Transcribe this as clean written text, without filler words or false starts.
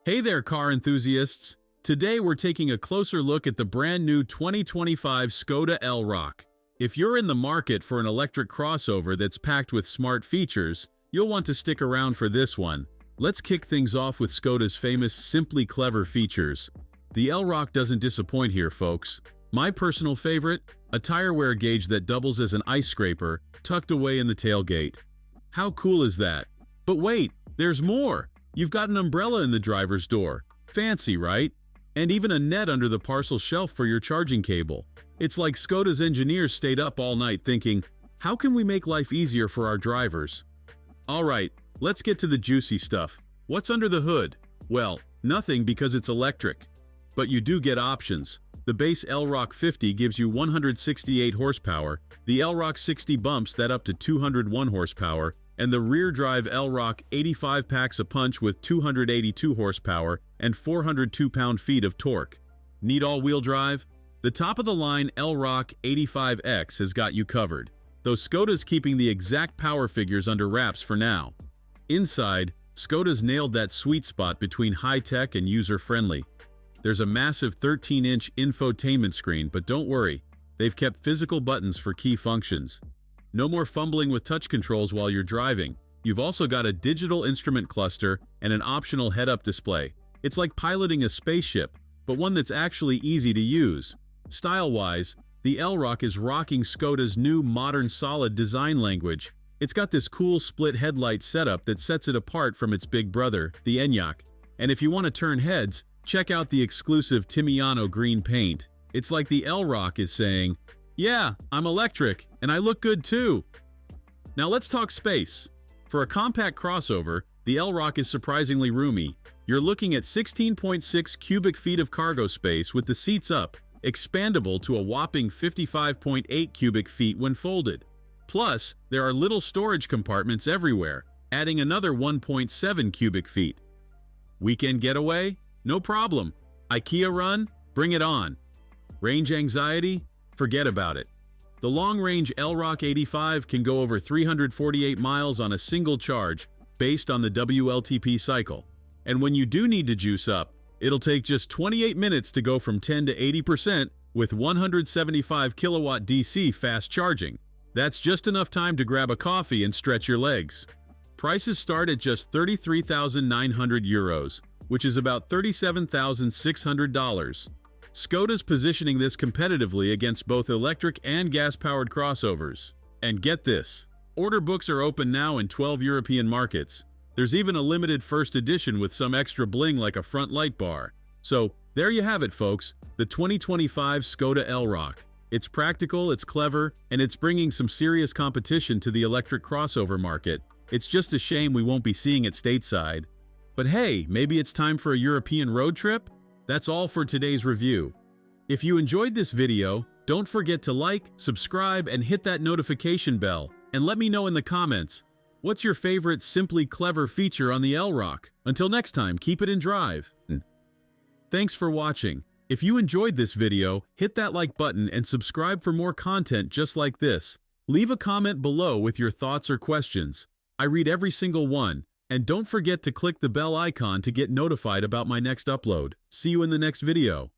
Hey there, car enthusiasts! Today we're taking a closer look at the brand new 2025 Skoda Elroq. If you're in the market for an electric crossover that's packed with smart features, you'll want to stick around for this one. Let's kick things off with Skoda's famous Simply Clever features. The Elroq doesn't disappoint here, folks. My personal favorite? A tire wear gauge that doubles as an ice scraper, tucked away in the tailgate. How cool is that? But wait, there's more! You've got an umbrella in the driver's door. Fancy, right? And even a net under the parcel shelf for your charging cable. It's like Skoda's engineers stayed up all night thinking, how can we make life easier for our drivers? Alright, let's get to the juicy stuff. What's under the hood? Well, nothing because it's electric. But you do get options. The base Elroq 50 gives you 168 horsepower, the Elroq 60 bumps that up to 201 horsepower, and the rear-drive Elroq 85 packs a punch with 282 horsepower and 402 pound-feet of torque. Need all-wheel drive? The top-of-the-line Elroq 85X has got you covered, though Skoda's keeping the exact power figures under wraps for now. Inside, Skoda's nailed that sweet spot between high-tech and user-friendly. There's a massive 13-inch infotainment screen, but don't worry, they've kept physical buttons for key functions. No more fumbling with touch controls while you're driving. You've also got a digital instrument cluster and an optional head-up display. It's like piloting a spaceship, but one that's actually easy to use. Style-wise, the Elroq is rocking Skoda's new modern solid design language. It's got this cool split headlight setup that sets it apart from its big brother, the Enyaq. And if you want to turn heads, check out the exclusive Timiano Green paint. It's like the Elroq is saying, yeah, I'm electric, and I look good too. Now let's talk space. For a compact crossover, the Elroq is surprisingly roomy. You're looking at 16.6 cubic feet of cargo space with the seats up, expandable to a whopping 55.8 cubic feet when folded. Plus, there are little storage compartments everywhere, adding another 1.7 cubic feet. Weekend getaway? No problem. IKEA run? Bring it on. Range anxiety? Forget about it. The long-range Elroq 85 can go over 348 miles on a single charge, based on the WLTP cycle. And when you do need to juice up, it'll take just 28 minutes to go from 10 to 80% with 175 kilowatt DC fast charging. That's just enough time to grab a coffee and stretch your legs. Prices start at just €33,900, which is about $37,600. Skoda's positioning this competitively against both electric and gas-powered crossovers. And get this, order books are open now in 12 European markets. There's even a limited first edition with some extra bling like a front light bar. So, there you have it, folks, the 2025 Skoda Elroq. It's practical, it's clever, and it's bringing some serious competition to the electric crossover market. It's just a shame we won't be seeing it stateside. But hey, maybe it's time for a European road trip? That's all for today's review. If you enjoyed this video, don't forget to like, subscribe, and hit that notification bell, and let me know in the comments, what's your favorite Simply Clever feature on the Elroq? Until next time, keep it in drive. Thanks for watching. If you enjoyed this video, hit that like button and subscribe for more content just like this. Leave a comment below with your thoughts or questions. I read every single one. And don't forget to click the bell icon to get notified about my next upload. See you in the next video.